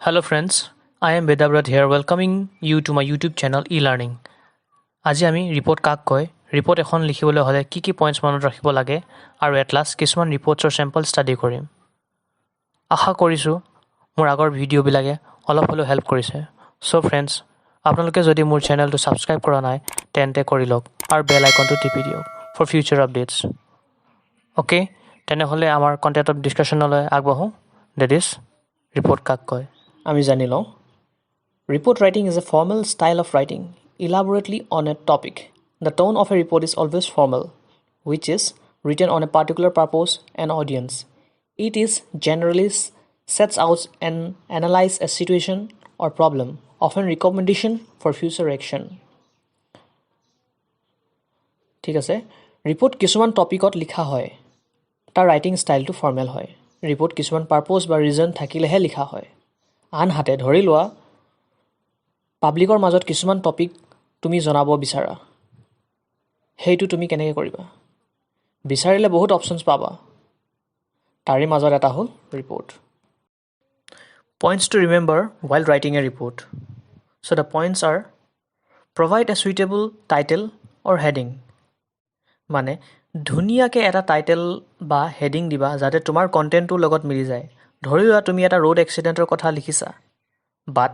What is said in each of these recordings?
Hello friends, I am Vedabrat here welcoming you to my YouTube channel e-learning. আজি আমি report কাক কয় report এখন লিখিবলৈ হ'লে কি পইণ্টছ মনত ৰাখিব লাগে আৰু এট লাষ্ট কিছুমান ৰিপৰ্টছৰ চেম্পল ষ্টাডি কৰিম। আশা কৰিছোঁ মোৰ আগৰ ভিডিঅ'বিলাকে অলপ হ'লেও হেল্প কৰিছে। চ' ফ্ৰেণ্ডছ, আপোনালোকে যদি মোৰ চেনেলটো ছাবস্ক্ৰাইব কৰা নাই তেন্তে কৰি লওক আৰু বেল আইকনটো টিপি দিয়ক ফৰ ফিউচাৰ আপডেটছ। অ'কে, তেনেহ'লে আমাৰ কণ্টেণ্ট অফ ডিছকাশ্যনলৈ আগবাঢ়োঁ। ডেট ইজ ৰিপৰ্ট কাক কয়। আমি জানি লওঁ। Report writing is a formal style of writing elaborately on a topic. The tone of a report is always formal, which is written on a particular purpose and audience. It is generally sets out and analyze a situation or problem, often recommendation for future action. ঠিক আছে, report কিছুমান টপিকত লিখা হয়। তাৰ writing ষ্টাইলটো formal হয়। Report কিছুমান purpose বা ৰিজন থাকিলেহে লিখা হয়। আনহাতে ধৰি লোৱা পাব্লিকৰ মাজত কিছুমান টপিক তুমি জনাব বিচাৰা, সেইটো তুমি কেনেকৈ কৰিবা? বিচাৰিলে বহুত অপশ্যনছ পাবা, তাৰে মাজত এটা হ'ল report. Points to remember while writing a report. So' the points are provide a suitable title or heading. মানে ধুনীয়াকৈ এটা টাইটেল বা হেডিং দিবা যাতে তোমাৰ কণ্টেণ্টটোৰ লগত মিলি যায়। ধৰি লোৱা তুমি এটা ৰোড এক্সিডেণ্টৰ কথা লিখিছা, বাট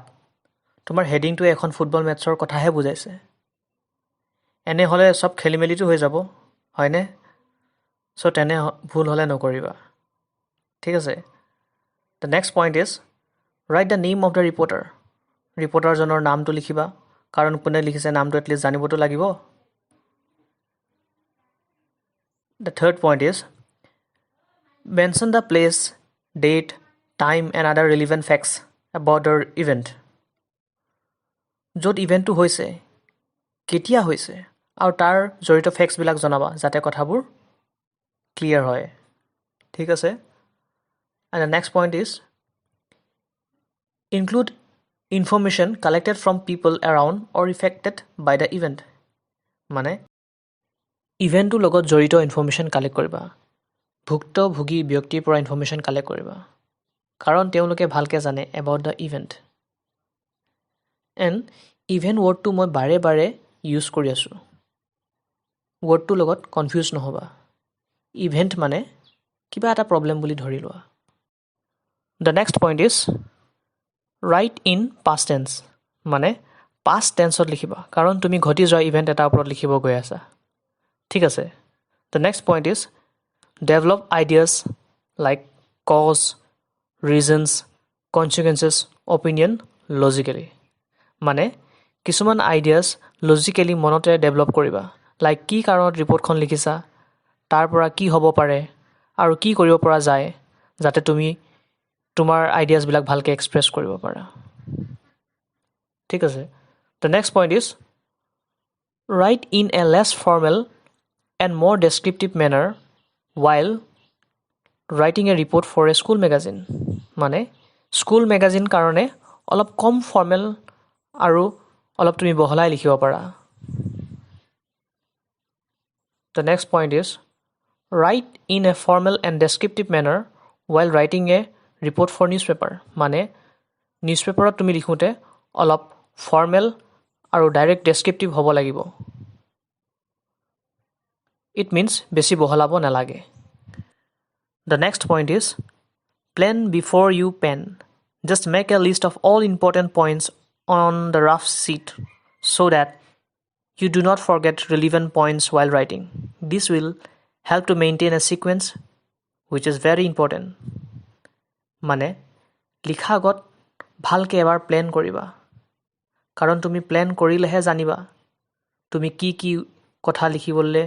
তোমাৰ হেডিংটোৱে এখন ফুটবল মেটছৰ কথাহে বুজাইছে। এনে হ'লে চব খেলি মেলিটো হৈ যাব, হয়নে? চ' তেনে ভুল হ'লে নকৰিবা, ঠিক আছে? The next point is write the name of the reporter. ৰিপৰ্টাৰজনৰ নামটো লিখিবা, কাৰণ কোনে লিখিছে নামটো এটলিষ্ট জানিবতো লাগিব। The third point is mention the place, date, time and other relevant facts about the event. য'ত ইভেণ্টটো হৈছে, কেতিয়া হৈছে আৰু তাৰ জড়িত ফেক্টছবিলাক জনাবা যাতে কথাবোৰ ক্লিয়াৰ হয়, ঠিক আছে? And the next point is include information collected from people around or affected by the event. মানে ইভেণ্টটোৰ লগত জড়িত ইনফৰ্মেশ্যন কালেক্ট কৰিবা, ভুক্তভোগী ব্যক্তিৰ পৰা ইনফৰ্মেশ্যন কালেক্ট কৰিবা, কাৰণ তেওঁলোকে ভালকৈ জানে about the event. And event ৱৰ্ডটো মই বাৰে বাৰে ইউজ কৰি আছোঁ, ৱৰ্ডটোৰ লগত কনফিউজ নহ'বা। ইভেণ্ট মানে কিবা এটা প্ৰব্লেম বুলি ধৰি লোৱা। The next point is write in past tense. মানে পাষ্ট টেন্সত লিখিবা, কাৰণ তুমি ঘটি যোৱা ইভেণ্ট এটাৰ ওপৰত লিখিব গৈ আছা, ঠিক আছে? The next point is develop ideas like cause, reasons, consequences, opinion logically. মানে কিছুমান আইডিয়াছ লজিকেলি মনতে ডেভেলপ কৰিবা, লাইক কি কাৰণত ৰিপৰ্টখন লিখিছা, তাৰ পৰা কি হ'ব পাৰে আৰু কি কৰিব পৰা যায় যাতে তুমি তোমাৰ আইডিয়াছবিলাক ভালকৈ এক্সপ্ৰেছ কৰিব পাৰা, ঠিক আছে? The next point is write in a less formal and more descriptive manner while writing a report for a school magazine. মানে স্কুল মেগাজিন কাৰণে অলপ কম ফৰ্মেল আৰু অলপ তুমি বহলাই লিখিব পাৰা। The next point is write in a formal and descriptive manner while writing a report for newspaper. মানে নিউজপেপাৰত তুমি লিখোঁতে অলপ ফৰ্মেল আৰু ডাইৰেক্ট ডেছক্ৰিপটিভ হ'ব লাগিব। It means বেছি বহলাব নালাগে। The next point is plan before you pen. Just make a list of all important points on the rough sheet so that you do not forget relevant points while writing. This will help to maintain a sequence which is very important. মানে লিখা আগত ভালকৈ এবাৰ plan কৰিবা, কাৰণ তুমি plan কৰিলেহে জানিবা তুমি কি কথা লিখিবলৈ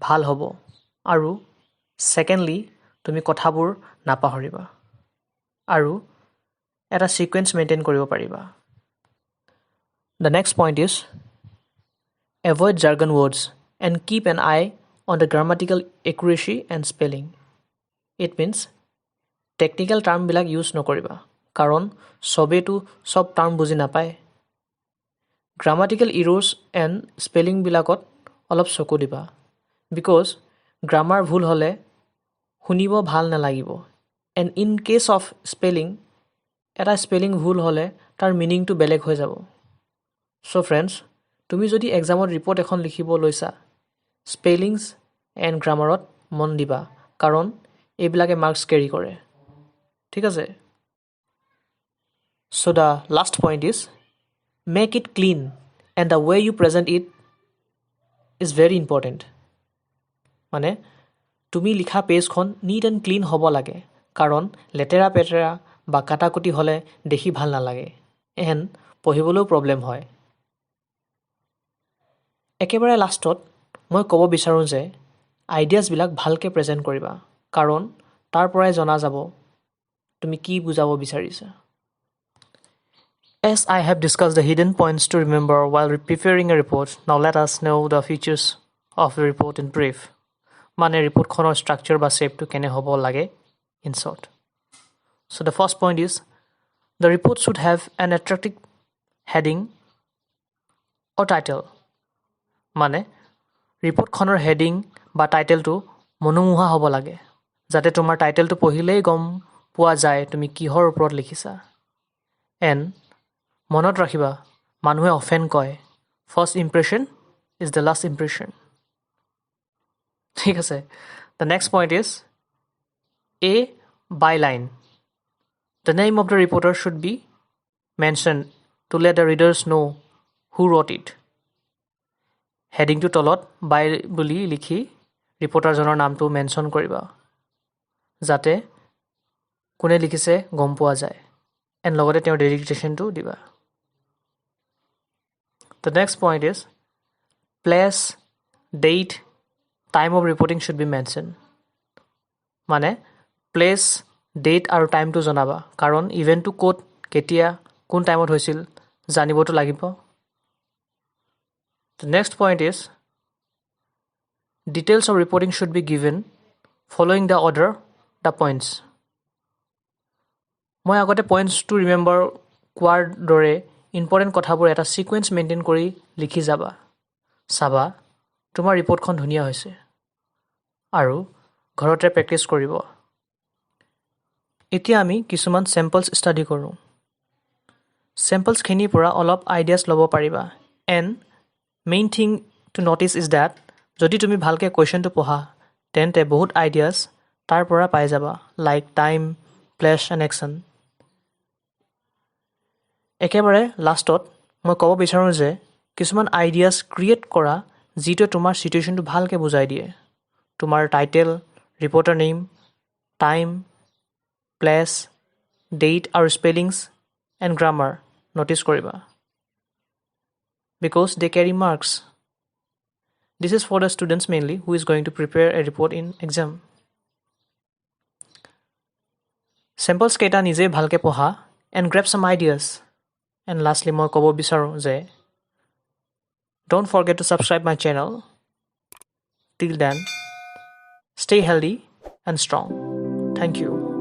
ভাল হ'ব, আৰু ছেকেণ্ডলি তুমি কথাবোৰ নাপাহৰিবা আৰু এটা ছিকুৱেঞ্চ মেইনটেইন কৰিব পাৰিবা। The next point is avoid jargon words and keep an eye on the grammatical accuracy and spelling. It means technical টাৰ্মবিলাক ইউজ নকৰিবা, কাৰণ চবেইতো চব টাৰ্ম বুজি নাপায়। গ্ৰামাটিকেল ইৰ'ৰ্ছ এণ্ড স্পেলিংবিলাকত অলপ চকু দিবা, বিকজ গ্ৰামাৰ ভুল হ'লে শুনিব ভাল নালাগিব, and in case of spelling এটা স্পেলিং ভুল হ'লে তাৰ মিনিংটো বেলেগ হৈ যাব। চ' ফ্ৰেণ্ডছ, তুমি যদি এক্সামত ৰিপৰ্ট এখন লিখিব লৈছা, স্পেলিংছ এণ্ড গ্ৰামাৰত মন দিবা, কাৰণ এইবিলাকে মাৰ্কছ কেৰি কৰে। ঠিক আছে? So' the last point is make it clean and the way you present it is very important. মানে তুমি লিখা পেজখন নিট এণ্ড ক্লিন হ'ব লাগে, কাৰণ লেতেৰা পেতেৰা বা কাটাকুটি হ'লে দেখি ভাল নালাগে এণ্ড পঢ়িবলৈও প্ৰব্লেম হয়। একেবাৰে লাষ্টত মই ক'ব বিচাৰোঁ যে আইডিয়াছবিলাক ভালকৈ প্ৰেজেণ্ট কৰিবা, কাৰণ তাৰ পৰাই জনা যাব তুমি কি বুজাব বিচাৰিছা। As I have discussed the hidden points to remember while preparing a report, now let us know the features of the report in brief. মানে ৰিপৰ্টখনৰ ষ্ট্ৰাকচাৰ বা শ্বেপটো কেনে হ'ব লাগে in short. So the first point is the report should have an attractive heading or title. মানে ৰিপৰ্টখনৰ heading বা টাইটেলটো মনোমোহা হ'ব লাগে, যাতে তোমাৰ টাইটেলটো পঢ়িলেই গম পোৱা যায় তুমি কিহৰ ওপৰত লিখিছা। এণ্ড মনত ৰাখিবা, মানুহে অফেন কয় first impression is the last impression. ঠিক আছে? The next point is a byline. The name of the reporter should be mentioned to let the readers know who wrote it. হেডিংটো তলত বাই বুলি লিখি ৰিপৰ্টাৰজনৰ নামটো মেনশ্যন কৰিবা, যাতে কোনে লিখিছে গম পোৱা যায়, এণ্ড লগতে তেওঁৰ ডেডিকেশ্যনটো দিবা। The next point is place, date, time of reporting should be mentioned. মানে প্লেচ, ডেট আৰু টাইমটো জনাবা, কাৰণ ইভেণ্টটো ক'ত, কেতিয়া, কোন টাইমত হৈছিল জানিবতো লাগিব। The next point is details of reporting should be given following the order, the points. মই আগতে পইণ্টছটো ৰিমেম্বাৰ কোৱাৰ দৰে ইম্পৰ্টেণ্ট কথাবোৰ এটা ছিকুৱেঞ্চ মেইনটেইন কৰি লিখি যাবা। চাবা তোমাৰ ৰিপৰ্টখন ধুনীয়া হৈছে, আৰু ঘৰতে প্ৰেক্টিছ কৰিব। এতিয়া আমি কিছুমান চেম্পলছ ষ্টাডি কৰোঁ। চেম্পলছখিনিৰ পৰা অলপ আইডিয়াছ ল'ব পাৰিবা। And main thing to notice is that যদি তুমি ভালকৈ কুৱেশ্যনটো পঢ়া, তেন্তে বহুত আইডিয়াছ তাৰ পৰা পাই যাবা, like time, place and action. একেবাৰে লাষ্টত মই ক'ব বিচাৰোঁ যে কিছুমান আইডিয়াছ ক্ৰিয়েট কৰা যিটোৱে তোমাৰ ছিটুৱেশ্যনটো ভালকৈ বুজাই দিয়ে। তোমাৰ title, reporter name, time, place, date আৰু স্পেলিংছ এণ্ড গ্ৰামাৰ ন'টিছ কৰিবা, because they carry marks. This is for the students mainly who is going to prepare a report in exam. Samples কেইটা নিজে ভালকৈ পঢ়া and grab some ideas. And lastly মই ক'ব বিচাৰোঁ যে don't forget to subscribe my channel. Till then, stay healthy and strong. Thank you.